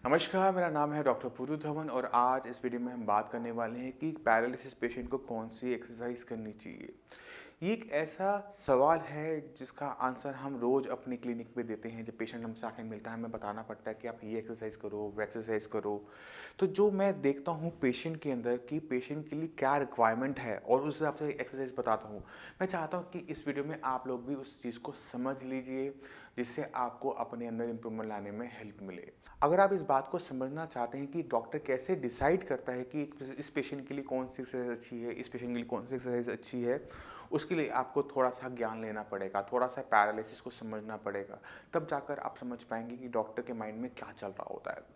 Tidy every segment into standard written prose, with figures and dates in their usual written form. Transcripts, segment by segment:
नमस्कार, मेरा नाम है डॉक्टर पुरु धवन और आज इस वीडियो में हम बात करने वाले हैं कि पैरालिसिस पेशेंट को कौन सी एक्सरसाइज करनी चाहिए। ये एक ऐसा सवाल है जिसका आंसर हम रोज़ अपनी क्लिनिक पे देते हैं। जब पेशेंट हमसे आके मिलता है हमें बताना पड़ता है कि आप ये एक्सरसाइज करो, वो एक्सरसाइज करो। तो जो मैं देखता हूँ पेशेंट के अंदर कि पेशेंट के लिए क्या रिक्वायरमेंट है और उस हिसाब से एक्सरसाइज बताता हूँ। मैं चाहता हूँ कि इस वीडियो में आप लोग भी उस चीज़ को समझ लीजिए, जिससे आपको अपने अंदर इम्प्रूवमेंट लाने में हेल्प मिले। अगर आप इस बात को समझना चाहते हैं कि डॉक्टर कैसे डिसाइड करता है कि इस पेशेंट के लिए कौन सी एक्सरसाइज अच्छी है, इस पेशेंट के लिए कौन सी एक्सरसाइज अच्छी है, उसके लिए आपको थोड़ा-सा ज्ञान लेना पड़ेगा, थोड़ा-सा पैरालिसिस को समझना पड़ेगा। तब जाकर आप समझ पाएँगे कि डॉक्टर के माइंड में क्या चल रहा होता है।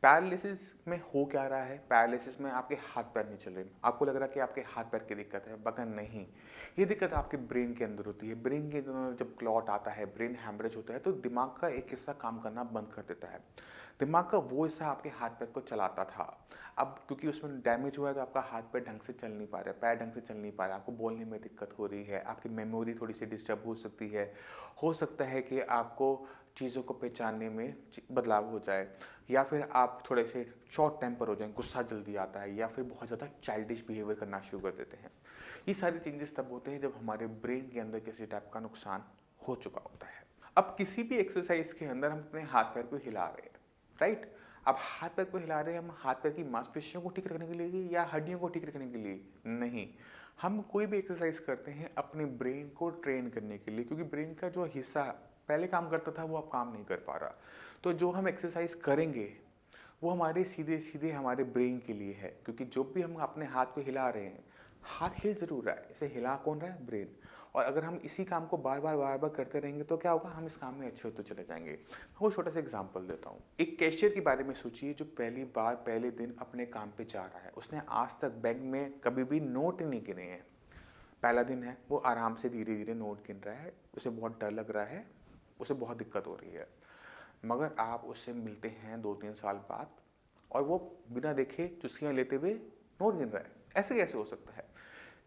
पैरालिसिस में हो क्या रहा है? पैरालिसिस में आपके हाथ-पैर नहीं चल रहे। आपको लग रहा है कि आपके हाथ-पैर की दिक्कत है, मगर नहीं। ये दिक्कत आपके ब्रेन के अंदर होती है। ब्रेन के अंदर जब क्लॉट आता है, ब्रेन हैमरेज होता है, तो दिमाग का एक हिस्सा काम करना बंद कर देता है। दिमाग का वो हिस्सा आपके हाथ-पैर को चलाता था। अब क्योंकि उसमें डैमेज हुआ है, तो आपका हाथ-पैर ढंग से चल नहीं पा रहा है, पैर ढंग से चल नहीं पा रहा है, आपको बोलने में दिक्कत हो रही है, आपकी मेमोरी थोड़ी-सी डिस्टर्ब हो सकती है। हो सकता है कि आपको चीज़ों को पहचानने में बदलाव हो जाए, या फिर आप थोड़े से शॉर्ट टेम्पर हो जाएँ, गुस्सा जल्दी आता है, या फिर बहुत ज़्यादा चाइल्डिश बिहेवियर करना शुरू कर देते हैं। ये सारी चेंजेस तब होते हैं जब हमारे ब्रेन के अंदर किसी टाइप का नुकसान हो चुका होता है। अब किसी भी एक्सरसाइज के अंदर हम अपने हाथ पैर को हिला रहे हैं, राइट? अब हाथ पैर को हिला रहे हैं हम हाथ पैर की मांसपेशियों को ठीक रखने के लिए या हड्डियों को ठीक रखने के लिए? नहीं। हम कोई भी एक्सरसाइज करते हैं अपने ब्रेन को ट्रेन करने के लिए, क्योंकि ब्रेन का जो हिस्सा पहले काम करता था वो अब काम नहीं कर पा रहा। तो जो हम एक्सरसाइज करेंगे वो हमारे सीधे सीधे हमारे ब्रेन के लिए है, क्योंकि जो भी हम अपने हाथ को हिला रहे हैं, हाथ हिल जरूर रहा है, इसे हिला कौन रहा है? ब्रेन। और अगर हम इसी काम को बार बार करते रहेंगे तो क्या होगा? हम इस काम में अच्छे होते चले जाएंगे। मैं छोटा सा एग्जांपल देता हूँ। एक कैशियर के बारे में सोचिए जो पहली बार पहले दिन अपने काम पे जा रहा है। उसने आज तक बैंक में कभी भी नोट नहीं गिने हैं। पहला दिन है, वो आराम से धीरे धीरे नोट गिन रहा है, उसे बहुत डर लग रहा है, उसे बहुत दिक्कत हो रही है। मगर आप उससे मिलते हैं 2-3 साल बाद और वो बिना देखे चुस्कियाँ लेते हुए नोट गिन रहा है। ऐसे कैसे हो सकता है?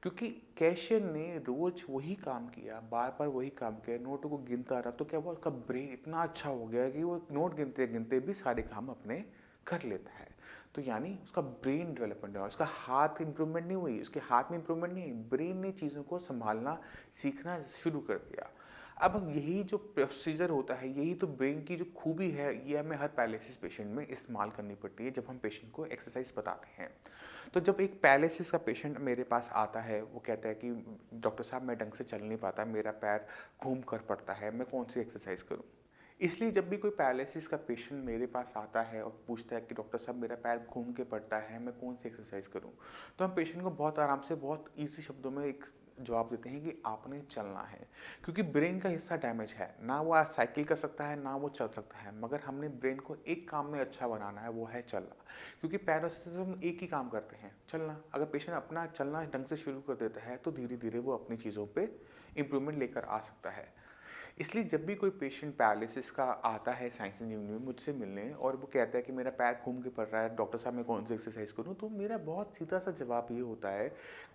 क्योंकि कैशियर ने रोज वही काम किया, बार बार वही काम किया, नोटों को गिनता रहा, तो क्या हुआ? उसका ब्रेन इतना अच्छा हो गया कि वो नोट गिनते गिनते भी सारे काम अपने कर लेता है। तो यानी उसका ब्रेन डेवलपमेंट हुआ, उसका हाथ इंप्रूवमेंट नहीं हुई, उसके हाथ में इंप्रूवमेंट नहीं, ब्रेन ने चीज़ों को संभालना सीखना शुरू कर दिया। अब हम यही जो प्रोसीजर होता है, यही तो ब्रेन की जो खूबी है, ये हमें हर पैरालिसिस पेशेंट में इस्तेमाल करनी पड़ती है जब हम पेशेंट को एक्सरसाइज बताते हैं। तो जब एक पैरालिसिस का पेशेंट मेरे पास आता है, वो कहता है कि डॉक्टर साहब मैं ढंग से चल नहीं पाता, मेरा पैर घूम कर पड़ता है, मैं कौन सी एक्सरसाइज करूँ? इसलिए जब भी कोई पैरालिसिस का पेशेंट मेरे पास आता है और पूछता है कि डॉक्टर साहब मेरा पैर घूम के पड़ता है, मैं कौन सी एक्सरसाइज करूं, तो हम पेशेंट को बहुत आराम से बहुत ईजी शब्दों में एक जवाब देते हैं कि आपने चलना है। क्योंकि ब्रेन का हिस्सा डैमेज है, ना वो आज साइकिल कर सकता है ना वो चल सकता है, मगर हमने ब्रेन को एक काम में अच्छा बनाना है, वो है चलना। क्योंकि पैरालिसिस हम एक ही काम करते हैं, चलना। अगर पेशेंट अपना चलना ढंग से शुरू कर देता है तो धीरे धीरे वो अपनी चीज़ों पर इंप्रूवमेंट लेकर आ सकता है। इसलिए जब भी कोई पेशेंट पैरालिसिस का आता है साइंस इंजीनियरिंग में मुझसे मिलने और वो कहता है कि मेरा पैर घूम के पड़ रहा है, डॉक्टर साहब मैं कौन सी एक्सरसाइज करूं, तो मेरा बहुत सीधा सा जवाब ये होता है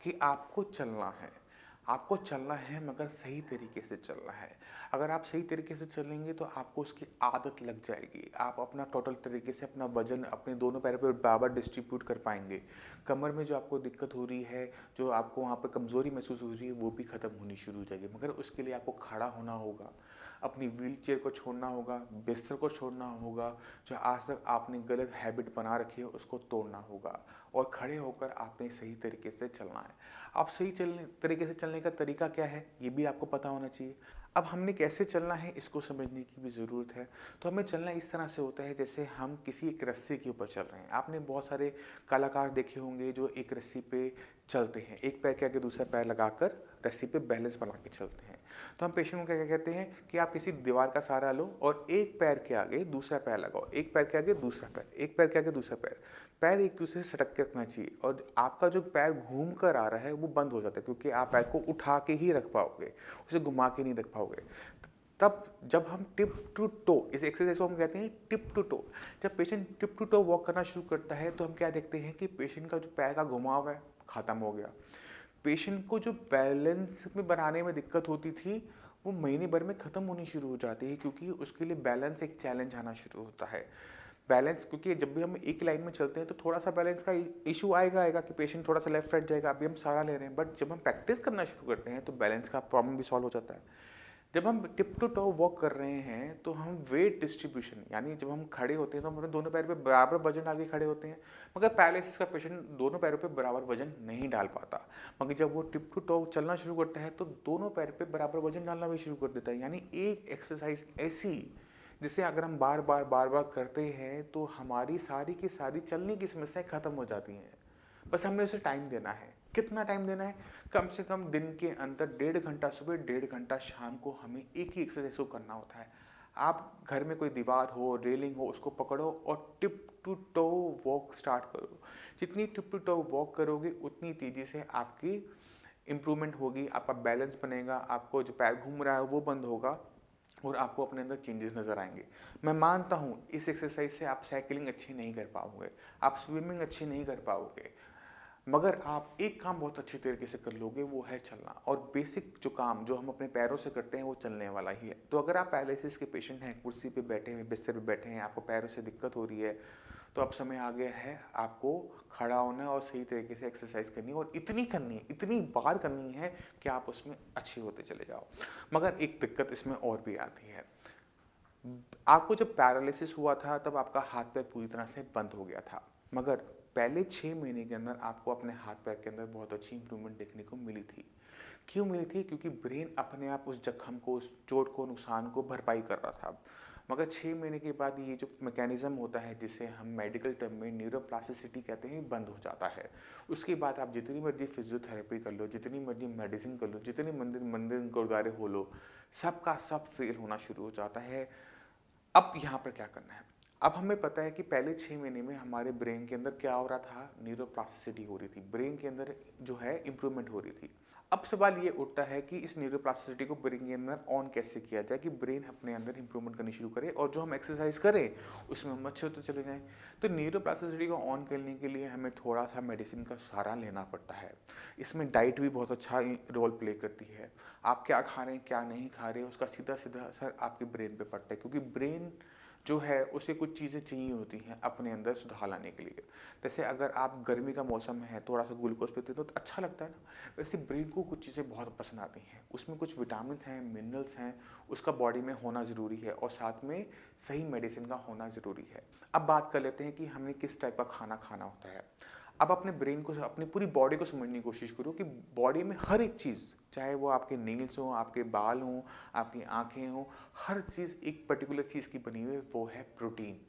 कि आपको चलना है। आपको चलना है, मगर सही तरीके से चलना है। अगर आप सही तरीके से चलेंगे तो आपको उसकी आदत लग जाएगी। आप अपना टोटल तरीके से अपना वजन अपने दोनों पैरों पर बराबर डिस्ट्रीब्यूट कर पाएंगे। कमर में जो आपको दिक्कत हो रही है, जो आपको वहाँ पर कमज़ोरी महसूस हो रही है, वो भी ख़त्म होनी शुरू हो जाएगी। मगर उसके लिए आपको खड़ा होना होगा, अपनी व्हीलचेयर को छोड़ना होगा, बिस्तर को छोड़ना होगा, जो आज तक आपने गलत हैबिट बना रखी है उसको तोड़ना होगा, और खड़े होकर आपने सही तरीके से चलना है। अब सही चलने तरीके से चलने का तरीका क्या है, ये भी आपको पता होना चाहिए। अब हमने कैसे चलना है इसको समझने की भी ज़रूरत है। तो हमें चलना इस तरह से होता है जैसे हम किसी एक रस्सी के ऊपर चल रहे हैं। आपने बहुत सारे कलाकार देखे होंगे जो एक रस्सी पे चलते हैं, एक पैर के आगे दूसरा पैर लगाकर रस्सी पे बैलेंस बना के चलते हैं। तो हम पेशेंट को क्या क्या कहते हैं कि आप किसी दीवार का सहारा लो और एक पैर के आगे दूसरा पैर लगाओ, एक पैर के आगे दूसरा पैर, एक पैर के आगे दूसरा पैर। पैर एक दूसरे से सटक के रखना चाहिए और आपका जो पैर घूम कर आ रहा है वो बंद हो जाता है, क्योंकि आप पैर को उठा के ही रख पाओगे, उसे घुमा के नहीं रख पाओगे। तब जब हम टिप टू टो, इस एक्सरसाइज को हम कहते हैं टिप टू टो, जब patient tip to toe walk करना शुरू करता है तो हम क्या देखते हैं कि पेशेंट का जो पैर का घुमाव है खत्म हो गया। पेशेंट को जो बैलेंस में बनाने में दिक्कत होती थी वो महीने भर में ख़त्म होनी शुरू हो जाती है, क्योंकि उसके लिए बैलेंस एक चैलेंज आना शुरू होता है। बैलेंस, क्योंकि जब भी हम एक लाइन में चलते हैं तो थोड़ा सा बैलेंस का इशू आएगा कि पेशेंट थोड़ा सा लेफ्ट राइट जाएगा, अभी हम सहारा ले रहे हैं, बट जब हम प्रैक्टिस करना शुरू करते हैं तो बैलेंस का प्रॉब्लम भी सॉल्व हो जाता है। जब हम टिप टू टो वॉक कर रहे हैं तो हम वेट डिस्ट्रीब्यूशन, यानी जब हम खड़े होते हैं तो हम अपने दोनों पैर पे बराबर वजन डाल के खड़े होते हैं, मगर पैरालिसिस का पेशेंट दोनों पैरों पे बराबर वजन नहीं डाल पाता। मगर जब वो टिप टू टो चलना शुरू करता है तो दोनों पैर पे बराबर वजन डालना भी शुरू कर देता है। यानी एक एक्सरसाइज ऐसी जिसे अगर हम बार बार करते हैं तो हमारी सारी की सारी चलने की समस्याएं खत्म हो जाती हैं। बस हमने उसे टाइम देना है। कितना टाइम देना है? कम से कम दिन के अंदर 1.5 घंटा सुबह, 1.5 घंटा शाम को हमें एक ही एक्सरसाइज को करना होता है। आप घर में कोई दीवार हो, रेलिंग हो, उसको पकड़ो और tip to toe walk start करो। जितनी टिप टू टो वॉक करोगे उतनी तेजी से आपकी इम्प्रूवमेंट होगी, आपका बैलेंस बनेगा, आपको जो पैर घूम रहा है वो बंद होगा और आपको अपने अंदर चेंजेस नज़र आएंगे। मैं मानता हूँ इस एक्सरसाइज से आप साइकिलिंग अच्छी नहीं कर पाओगे, आप स्विमिंग अच्छी नहीं कर पाओगे, मगर आप एक काम बहुत अच्छी तरीके से कर लोगे, वो है चलना। और बेसिक जो काम जो हम अपने पैरों से करते हैं वो चलने वाला ही है। तो अगर आप पैरालिसिस के पेशेंट हैं, कुर्सी पे बैठे हैं, बिस्तर पे बैठे हैं, आपको पैरों से दिक्कत हो रही है, तो अब समय आ गया है आपको खड़ा होना है और सही तरीके से एक्सरसाइज करनी है, और इतनी करनी है, इतनी बार करनी है कि आप उसमें अच्छी होते चले जाओ। मगर एक दिक्कत इसमें और भी आती है। आपको जब पैरालिसिस हुआ था तब आपका हाथ पैर पूरी तरह से बंद हो गया था, मगर पहले 6 महीने के अंदर आपको अपने हाथ पैर के अंदर बहुत अच्छी इंप्रूवमेंट देखने को मिली थी। क्यों मिली थी? क्योंकि ब्रेन अपने आप उस जख्म को, उस चोट को, नुकसान को भरपाई कर रहा था। मगर 6 महीने के बाद ये जो मैकेनिज्म होता है जिसे हम मेडिकल टर्म में न्यूरोप्लास्टिसिटी कहते हैं, बंद हो जाता है। उसके बाद आप जितनी मर्जी फिजियोथेरेपी कर लो, जितनी मर्जी मेडिसिन कर लो, जितने मंदिर मंदिर गुरुद्वारे हो लो, सबका सब फेल होना शुरू हो जाता है। अब यहाँ पर क्या करना है? अब हमें पता है कि पहले 6 महीने में हमारे ब्रेन के अंदर क्या हो रहा था, न्यूरोप्लास्टिसिटी हो रही थी, ब्रेन के अंदर जो है इंप्रूवमेंट हो रही थी। अब सवाल ये उठता है कि इस न्यूरोप्लास्टिसिटी को ब्रेन के अंदर ऑन कैसे किया जाए कि ब्रेन अपने अंदर इंप्रूवमेंट करनी शुरू करे और जो हम एक्सरसाइज करें उसमें हम अच्छे होते चले जाएं। तो न्यूरोप्लास्टिसिटी को ऑन करने के लिए हमें थोड़ा सा मेडिसिन का सहारा लेना पड़ता है। इसमें डाइट भी बहुत अच्छा रोल प्ले करती है। आप क्या खा रहे हैं, क्या नहीं खा रहे हैं, उसका सीधा सीधा असर आपके ब्रेन पे पड़ता है, क्योंकि ब्रेन जो है उसे कुछ चीज़ें चाहिए होती हैं अपने अंदर सुधार लाने के लिए। जैसे अगर आप गर्मी का मौसम है, थोड़ा सा ग्लूकोज पीते हो तो अच्छा लगता है ना, वैसे ब्रेन को कुछ चीज़ें बहुत पसंद आती हैं। उसमें कुछ विटामिन हैं, मिनरल्स हैं, उसका बॉडी में होना ज़रूरी है, और साथ में सही मेडिसिन का होना ज़रूरी है। अब बात कर लेते हैं कि हमें किस टाइप का खाना खाना होता है। अब अपने ब्रेन को, अपनी पूरी बॉडी को समझने की कोशिश करो कि बॉडी में हर एक चीज़, चाहे वो आपके नेल्स हों, आपके बाल हों, आपकी आँखें हों, हर चीज़ एक पर्टिकुलर चीज़ की बनी हुई है, वो है प्रोटीन।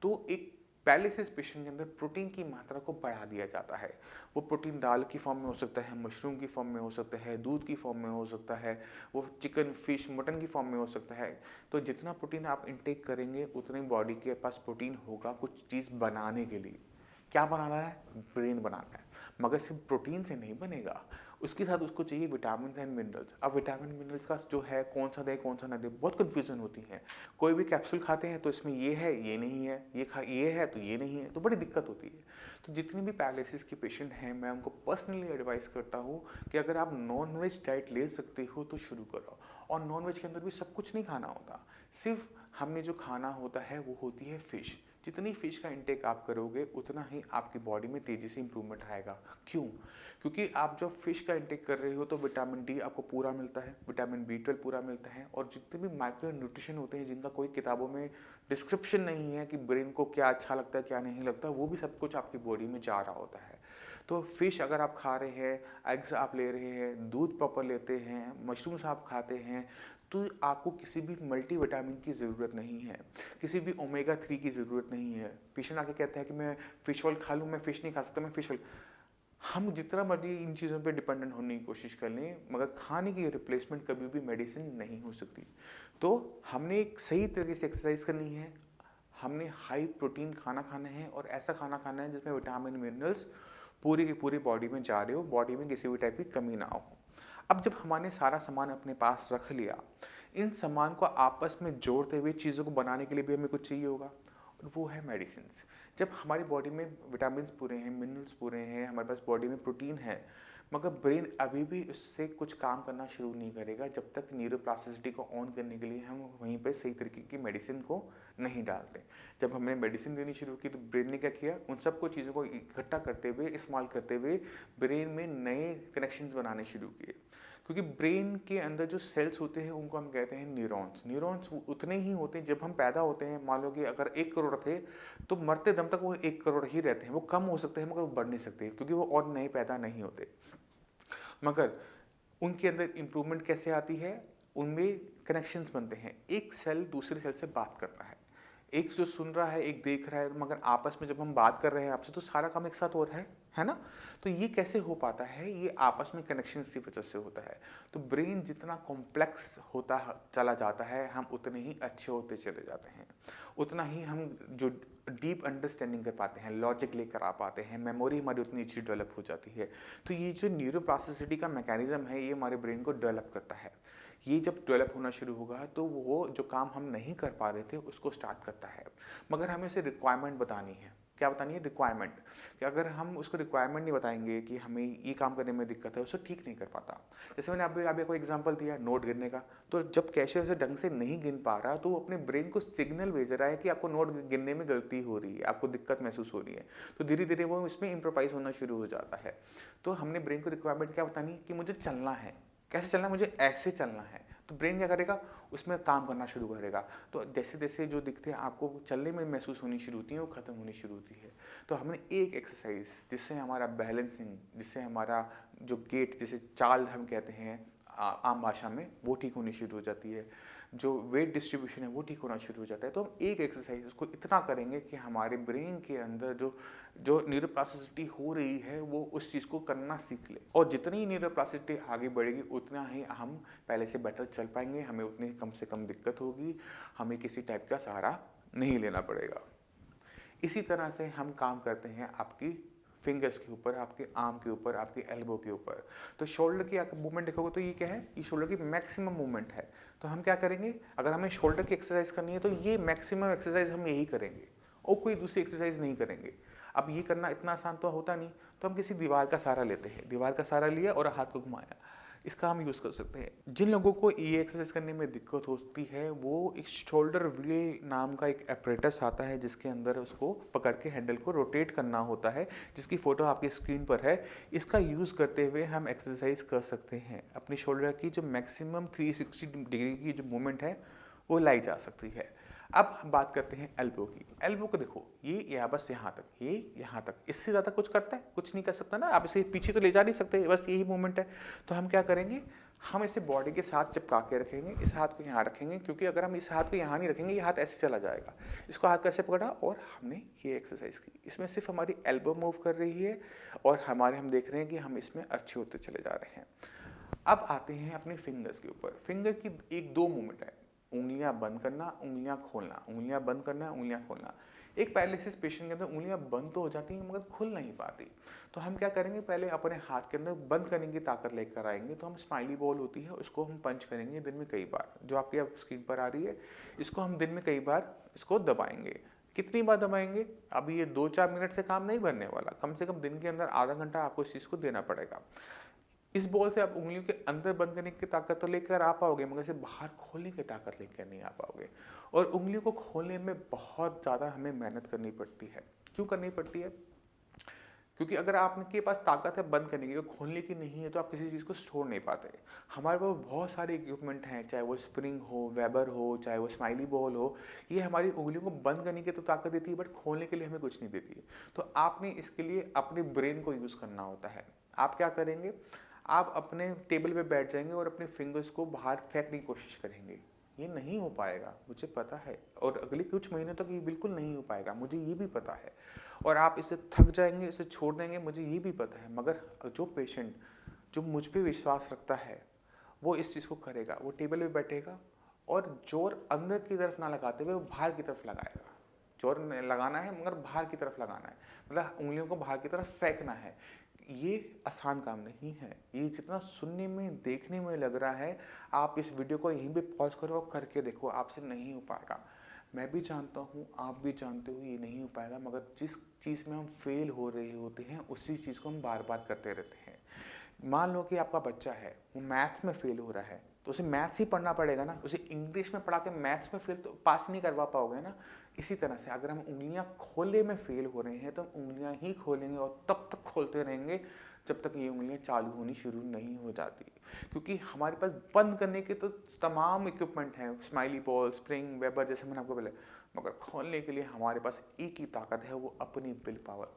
तो एक पैरालिसिस पेशेंट के अंदर प्रोटीन की मात्रा को बढ़ा दिया जाता है। वो प्रोटीन दाल की फॉर्म में हो सकता है, मशरूम की फॉर्म में हो सकता है, दूध की फॉर्म में हो सकता है, वो चिकन, फिश, मटन की फॉर्म में हो सकता है। तो जितना प्रोटीन आप इंटेक करेंगे उतनी बॉडी के पास प्रोटीन होगा कुछ चीज़ बनाने के लिए। क्या बनाना है? ब्रेन बनाना है। मगर सिर्फ प्रोटीन से नहीं बनेगा, उसके साथ उसको चाहिए विटामिन एंड मिनरल्स। अब विटामिन मिनरल्स का जो है कौन सा दें कौन सा ना दें, बहुत कन्फ्यूजन होती है। कोई भी कैप्सूल खाते हैं तो इसमें ये है, ये नहीं है, ये है तो ये नहीं है, तो बड़ी दिक्कत होती है। तो जितने भी पैरालिसिस के पेशेंट हैं, मैं उनको पर्सनली एडवाइस करता हूँ कि अगर आप नॉन वेज डाइट ले सकते हो तो शुरू करो। और नॉन वेज के अंदर भी सब कुछ नहीं खाना होता, सिर्फ हमने जो खाना होता है वो होती है फ़िश। जितनी फ़िश का इंटेक आप करोगे उतना ही आपकी बॉडी में तेज़ी से इंप्रूवमेंट आएगा। क्यों? क्योंकि आप जब फ़िश का इंटेक कर रहे हो तो विटामिन डी आपको पूरा मिलता है, विटामिन बी 12 पूरा मिलता है, और जितने भी माइक्रो न्यूट्रिशन होते हैं जिनका कोई किताबों में डिस्क्रिप्शन नहीं है कि ब्रेन को क्या अच्छा लगता है क्या नहीं लगता, वो भी सब कुछ आपकी बॉडी में जा रहा होता है। तो फ़िश अगर आप खा रहे हैं, एग्स आप ले रहे हैं, दूध प्रॉपर लेते हैं, मशरूम्स आप खाते हैं, तो आपको किसी भी मल्टीविटामिन की ज़रूरत नहीं है, किसी भी ओमेगा 3 की ज़रूरत नहीं है। पेशेंट आके कहता है कि मैं फ़िश ऑयल खा लूँ, मैं फ़िश नहीं खा सकता, मैं फ़िश ऑयल। हम जितना मर्जी इन चीज़ों पे डिपेंडेंट होने की कोशिश कर लें, मगर खाने की रिप्लेसमेंट कभी भी मेडिसिन नहीं हो सकती। तो हमने एक सही तरीके से एक्सरसाइज करनी है, हमने हाई प्रोटीन खाना खाना है, और ऐसा खाना खाना है जिसमें विटामिन मिनरल्स पूरी की पूरी बॉडी में जा रहे हो, बॉडी में किसी भी टाइप की कमी ना हो। अब जब हमने सारा सामान अपने पास रख लिया, इन सामान को आपस में जोड़ते हुए चीज़ों को बनाने के लिए भी हमें कुछ चाहिए होगा, और वो है मेडिसिन्स। जब हमारी बॉडी में विटामिन्स पूरे हैं, मिनरल्स पूरे हैं, हमारे पास बॉडी में प्रोटीन है, मगर ब्रेन अभी भी उससे कुछ काम करना शुरू नहीं करेगा जब तक न्यूरोप्लास्टिसिटी को ऑन करने के लिए हम वहीं पे सही तरीके की मेडिसिन को नहीं डालते। जब हमने मेडिसिन देनी शुरू की तो ब्रेन ने क्या किया, उन सबको चीज़ों को इकट्ठा करते हुए, इस्तेमाल करते हुए ब्रेन में नए कनेक्शंस बनाने शुरू किए। क्योंकि ब्रेन के अंदर जो सेल्स होते हैं उनको हम कहते हैं न्यूरॉन्स। न्यूरॉन्स उतने ही होते हैं जब हम पैदा होते हैं। मान लो कि अगर 1 करोड़ थे तो मरते दम तक वो 1 करोड़ ही रहते हैं। वो कम हो सकते हैं मगर वो बढ़ नहीं सकते क्योंकि वो और नए पैदा नहीं होते। मगर उनके अंदर इम्प्रूवमेंट कैसे आती है, उनमें कनेक्शंस बनते हैं। एक सेल दूसरे सेल से बात करता है, एक जो सुन रहा है एक देख रहा है, मगर आपस में जब हम बात कर रहे हैं आपसे तो सारा काम एक साथ हो रहा है ना। तो ये कैसे हो पाता है, ये आपस में कनेक्शंस की वजह से होता है। तो ब्रेन जितना कॉम्प्लेक्स होता चला जाता है हम उतने ही अच्छे होते चले जाते हैं, उतना ही हम जो डीप अंडरस्टैंडिंग कर पाते हैं, लॉजिक लेकर आ पाते हैं, मेमोरी हमारी उतनी अच्छी डेवलप हो जाती है। तो ये जो न्यूरोप्लास्टिसिटी का मैकेनिज्म है ये हमारे ब्रेन को डेवलप करता है। ये जब डेवलप होना शुरू होगा तो वो जो काम हम नहीं कर पा रहे थे उसको स्टार्ट करता है। मगर हमें उसे रिक्वायरमेंट बतानी है। क्या बतानी है? रिक्वायरमेंट। कि अगर हम उसको रिक्वायरमेंट नहीं बताएंगे कि हमें ये काम करने में दिक्कत है, उसको ठीक नहीं कर पाता। जैसे मैंने अभी अभी आपको एग्जांपल दिया नोट गिनने का, तो जब कैशियर उसे ढंग से नहीं गिन पा रहा तो वो अपने ब्रेन को सिग्नल भेज रहा है कि आपको नोट गिनने में गलती हो रही है, आपको दिक्कत महसूस हो रही है। तो धीरे धीरे वो इसमें इम्प्रोवाइज होना शुरू हो जाता है। तो हमने ब्रेन को रिक्वायरमेंट क्या बतानी कि मुझे चलना है। कैसे चलना है? मुझे ऐसे चलना है। तो ब्रेन क्या करेगा, उसमें काम करना शुरू करेगा। तो जैसे जैसे जो दिखते हैं आपको चलने में महसूस होनी शुरू होती है वो खत्म होनी शुरू होती है। तो हमने एक एक्सरसाइज जिससे हमारा बैलेंसिंग, जिससे हमारा जो गेट, जिसे चाल हम कहते हैं आम भाषा में, वो ठीक होनी शुरू हो जाती है। जो वेट डिस्ट्रीब्यूशन है वो ठीक होना शुरू हो जाता है। तो हम एक एक्सरसाइज उसको इतना करेंगे कि हमारे ब्रेन के अंदर जो जो न्यूरोप्लास्टिसिटी हो रही है वो उस चीज़ को करना सीख ले। और जितनी ही न्यूरोप्लास्टिसिटी आगे बढ़ेगी उतना ही हम पहले से बेटर चल पाएंगे, हमें उतनी कम से कम दिक्कत होगी, हमें किसी टाइप का सहारा नहीं लेना पड़ेगा। इसी तरह से हम काम करते हैं आपकी फिंगर्स के ऊपर, आपके आर्म के ऊपर, आपके एल्बो के ऊपर। तो शोल्डर की आप मूवमेंट देखोगे तो ये क्या है, ये शोल्डर की मैक्सिमम मूवमेंट है। तो हम क्या करेंगे, अगर हमें शोल्डर की एक्सरसाइज करनी है तो ये मैक्सिमम एक्सरसाइज हम यही करेंगे और कोई दूसरी एक्सरसाइज नहीं करेंगे। अब ये करना इतना आसान तो होता नहीं, तो हम किसी दीवार का सहारा लेते हैं। दीवार का सहारा लिया और हाथ को घुमाया, इसका हम यूज़ कर सकते हैं। जिन लोगों को ये एक्सरसाइज करने में दिक्कत होती है वो एक शोल्डर व्हील नाम का एक एपरेटस आता है जिसके अंदर उसको पकड़ के हैंडल को रोटेट करना होता है, जिसकी फ़ोटो आपकी स्क्रीन पर है। इसका यूज़ करते हुए हम एक्सरसाइज कर सकते हैं। अपनी शोल्डर की जो मैक्सिमम 360 डिग्री की जो मूवमेंट है वो लाई जा सकती है। अब हम बात करते हैं एल्बो की। एल्बो को देखो, ये यहाँ बस यहाँ तक, ये यहाँ तक, इससे ज़्यादा कुछ करता है? कुछ नहीं कर सकता ना। आप इसे पीछे तो ले जा नहीं सकते, बस यही मूवमेंट है। तो हम क्या करेंगे, हम इसे बॉडी के साथ चिपका के रखेंगे, इस हाथ को यहाँ रखेंगे, क्योंकि अगर हम इस हाथ को यहाँ नहीं रखेंगे ये हाथ ऐसे चला जाएगा। इसको हाथ कैसे पकड़ा और हमने ये एक्सरसाइज की। इसमें सिर्फ हमारी एल्बो मूव कर रही है और हम देख रहे हैं कि हम इसमें अच्छे होते चले जा रहे हैं। अब आते हैं अपने फिंगर्स के ऊपर। फिंगर की एक दो मूवमेंट है, उंगलियां बंद करना, उंगलियां खोलना, उंगलियां बंद करना, उंगलियां खोलना। एक पैरालिसिस पेशेंट के अंदर उंगलियां बंद तो हो जाती हैं मगर खुल नहीं पाती। तो हम क्या करेंगे, पहले अपने हाथ के अंदर बंद करने की ताकत लेकर आएंगे। तो हम स्माइली बॉल होती है उसको हम पंच करेंगे दिन में कई बार, जो आपकी अब स्क्रीन पर आ रही है। इसको हम दिन में कई बार इसको दबाएंगे। कितनी बार दबाएंगे, अभी ये 2-4 मिनट से काम नहीं बनने वाला, कम से कम दिन के अंदर आधा घंटा आपको इस चीज़ को देना पड़ेगा। इस बॉल से आप उंगलियों के अंदर बंद करने की ताकत तो लेकर आ पाओगे मगर इसे बाहर खोलने की ताकत लेकर नहीं आ पाओगे। और उंगलियों को खोलने में बहुत ज़्यादा हमें मेहनत करनी पड़ती है। क्यों करनी पड़ती है? क्योंकि अगर आपके पास ताकत है बंद करने की, खोलने की नहीं है, तो आप किसी चीज़ को छोड़ नहीं पाते। हमारे पास बहुत सारे इक्विपमेंट हैं, चाहे वो स्प्रिंग हो, वेबर हो, चाहे वो स्माइली बॉल हो। ये हमारी उंगलियों को बंद करने की तो ताकत देती है बट खोलने के लिए हमें कुछ नहीं देती है। तो आपने इसके लिए अपने ब्रेन को यूज़ करना होता है। आप क्या करेंगे, आप अपने टेबल पे बैठ जाएंगे और अपने फिंगर्स को बाहर फेंकने की कोशिश करेंगे। ये नहीं हो पाएगा, मुझे पता है, और अगले कुछ महीनों तक ये बिल्कुल नहीं हो पाएगा, मुझे ये भी पता है। और आप इसे थक जाएंगे, इसे छोड़ देंगे, मुझे ये भी पता है। मगर जो पेशेंट जो मुझ पे विश्वास रखता है वो इस चीज़ को करेगा। वो टेबल पे बैठेगा और जोर अंदर की तरफ ना लगाते हुए वो बाहर की तरफ लगाएगा। जोर लगाना है मगर बाहर की तरफ लगाना है, मतलब उंगलियों को बाहर की तरफ फेंकना है। ये आसान काम नहीं है। ये जितना सुनने में, देखने में लग रहा है, आप इस वीडियो को यहीं पे पॉज करो और करके देखो, आपसे नहीं हो पाएगा। मैं भी जानता हूँ, आप भी जानते हो ये नहीं हो पाएगा, मगर जिस चीज़ में हम फेल हो रहे होते हैं उसी चीज़ को हम बार बार करते रहते हैं। मान लो कि आपका बच्चा है, वो मैथ्स में फेल हो रहा है, तो उसे मैथ्स ही पढ़ना पड़ेगा ना, उसे इंग्लिश में पढ़ा के मैथ्स में फेल तो पास नहीं करवा पाओगे ना। इसी तरह से अगर हम उंगलियां खोले में फेल हो रहे हैं तो हम उंगलियां ही खोलेंगे और तब तक खोलते रहेंगे जब तक ये उंगलियां चालू होनी शुरू नहीं हो जाती, क्योंकि हमारे पास बंद करने के तो तमाम इक्विपमेंट हैं, स्माइली बॉल, स्प्रिंग, वेबर, जैसे मैंने आपको बोला, मगर खोलने के लिए हमारे पास एक ही ताकत है, वो अपनी विल पावर,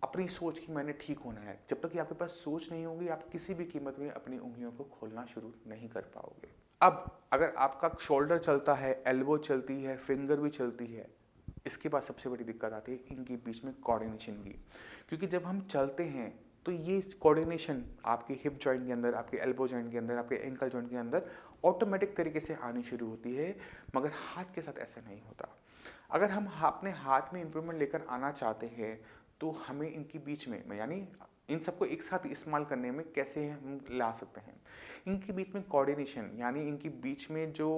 अपनी सोच की मैंने ठीक होना है। जब तक कि आपके पास सोच नहीं होगी, आप किसी भी कीमत में अपनी उंगलियों को खोलना शुरू नहीं कर पाओगे। अब अगर आपका शोल्डर चलता है, एल्बो चलती है, फिंगर भी चलती है, इसके बाद सबसे बड़ी दिक्कत आती है इनके बीच में कोऑर्डिनेशन की, क्योंकि जब हम चलते हैं तो ये कोऑर्डिनेशन आपके हिप जॉइंट के अंदर, आपके एल्बो जॉइंट के अंदर, आपके एंकल जॉइंट के अंदर ऑटोमेटिक तरीके से आनी शुरू होती है, मगर हाथ के साथ ऐसा नहीं होता। अगर हम अपने हाथ में इंप्रूवमेंट लेकर आना चाहते हैं तो हमें इनके बीच में, यानी इन सबको एक साथ इस्तेमाल करने में कैसे हम ला सकते हैं, इनके बीच में कोऑर्डिनेशन, यानी इनके बीच में जो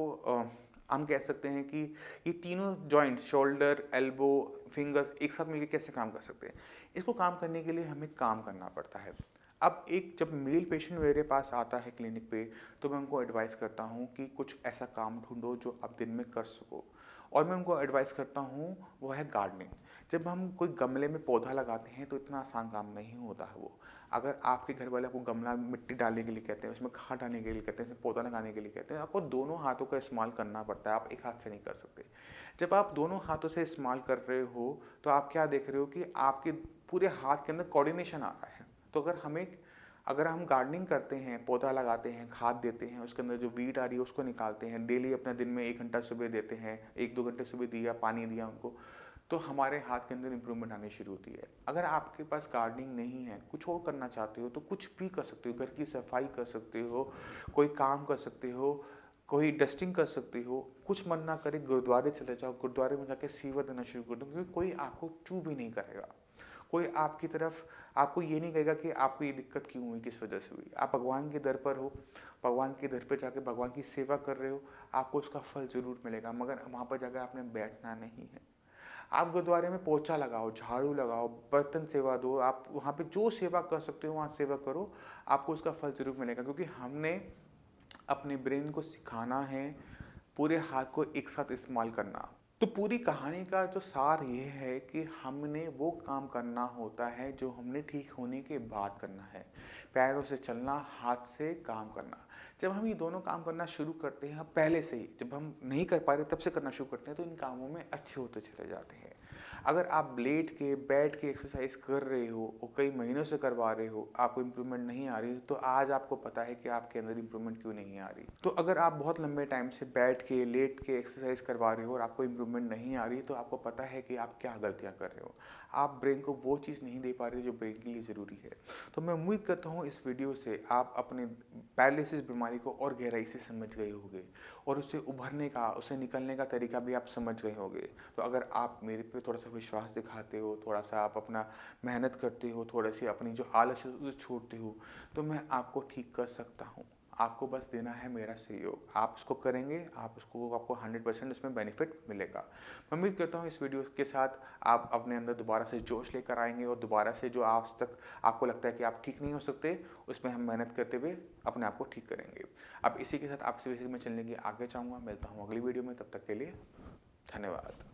हम कह सकते हैं कि ये तीनों जॉइंट्स, शोल्डर, एल्बो, फिंगर्स एक साथ मिलकर कैसे काम कर सकते हैं, इसको काम करने के लिए हमें काम करना पड़ता है। अब जब मेल पेशेंट मेरे पास आता है क्लिनिक पे, तो मैं उनको एडवाइस करता हूँ कि कुछ ऐसा काम ढूंढो जो आप दिन में कर सको, और मैं उनको एडवाइस करता हूँ वो है गार्डनिंग। जब हम कोई गमले में पौधा लगाते हैं तो इतना आसान काम नहीं होता है वो। अगर आपके घर वाले आपको गमला मिट्टी डालने के लिए कहते हैं, उसमें खाद डालने के लिए कहते हैं, उसमें पौधा लगाने के लिए कहते हैं, आपको दोनों हाथों का इस्तेमाल करना पड़ता है, आप एक हाथ से नहीं कर सकते। जब आप दोनों हाथों से इस्तेमाल कर रहे हो तो आप क्या देख रहे हो कि आपके पूरे हाथ के अंदर कोऑर्डिनेशन आ रहा है। तो अगर हम गार्डनिंग करते हैं, पौधा लगाते हैं, खाद देते हैं, उसके अंदर जो वीड आ रही है उसको निकालते हैं, डेली अपना दिन में 1 घंटा सुबह देते हैं, 1-2 घंटे सुबह दिया, पानी दिया उनको, तो हमारे हाथ के अंदर इंप्रूवमेंट आनी शुरू होती है। अगर आपके पास गार्डनिंग नहीं है, कुछ और करना चाहते हो, तो कुछ भी कर सकते हो, घर की सफाई कर सकते हो, कोई काम कर सकते हो, कोई डस्टिंग कर सकते हो, कुछ मन ना करे गुरुद्वारे चले जाओ, गुरुद्वारे में जाके सेवा देना शुरू कर दो, क्योंकि कोई आपको चू भी नहीं करेगा। कोई आपकी तरफ आपको ये नहीं कहेगा कि आपको ये दिक्कत क्यों हुई, किस वजह से हुई। आप भगवान के दर पर हो, भगवान के दर पर जाके भगवान की सेवा कर रहे हो, आपको उसका फल ज़रूर मिलेगा, मगर वहाँ पर जाकर आपने बैठना नहीं है। आप गुरुद्वारे में पोछा लगाओ, झाड़ू लगाओ, बर्तन सेवा दो, आप वहाँ पे जो सेवा कर सकते हो वहाँ सेवा करो, आपको उसका फल ज़रूर मिलेगा, क्योंकि हमने अपने ब्रेन को सिखाना है पूरे हाथ को एक साथ इस्तेमाल करना। तो पूरी कहानी का जो सार ये है कि हमने वो काम करना होता है जो हमने ठीक होने के बाद करना है। पैरों से चलना, हाथ से काम करना। जब हम ये दोनों काम करना शुरू करते हैं, पहले से ही जब हम नहीं कर पा रहे तब से करना शुरू करते हैं, तो इन कामों में अच्छे होते चले जाते हैं। अगर आप लेट के बैठ के एक्सरसाइज कर रहे हो और कई महीनों से करवा रहे हो, आपको इम्प्रूवमेंट नहीं आ रही, तो आज आपको पता है कि आपके अंदर इम्प्रूवमेंट क्यों नहीं आ रही। तो अगर आप बहुत लंबे टाइम से बैठ के लेट के एक्सरसाइज करवा रहे हो और आपको इम्प्रूवमेंट नहीं आ रही, तो आपको पता है कि आप क्या गलतियाँ कर रहे हो। आप ब्रेन को वो चीज़ नहीं दे पा रहे जो ब्रेन के लिए ज़रूरी है। तो मैं उम्मीद करता हूँ इस वीडियो से आप अपने पैरालिसिस बीमारी को और गहराई से समझ गए होंगे, और उससे उभरने का, उससे निकलने का तरीका भी आप समझ गए होंगे। तो अगर आप मेरे पे थोड़ा सा विश्वास दिखाते हो, थोड़ा सा आप अपना मेहनत करते हो, थोड़ी सी अपनी जो आलस है उसे छोड़ते हो, तो मैं आपको ठीक कर सकता हूँ। आपको बस देना है मेरा सहयोग, आप उसको करेंगे, आपको 100% उसमें बेनिफिट मिलेगा। मैं उम्मीद करता हूँ इस वीडियो के साथ आप अपने अंदर दोबारा से जोश लेकर आएंगे, और दोबारा से जो आज तक आपको लगता है कि आप ठीक नहीं हो सकते, उसमें हम मेहनत करते हुए अपने आप को ठीक करेंगे। अब इसी के साथ आपसे बेसिक में चलने की आगे चाहूँगा। मिलता हूँ अगली वीडियो में, तब तक के लिए धन्यवाद।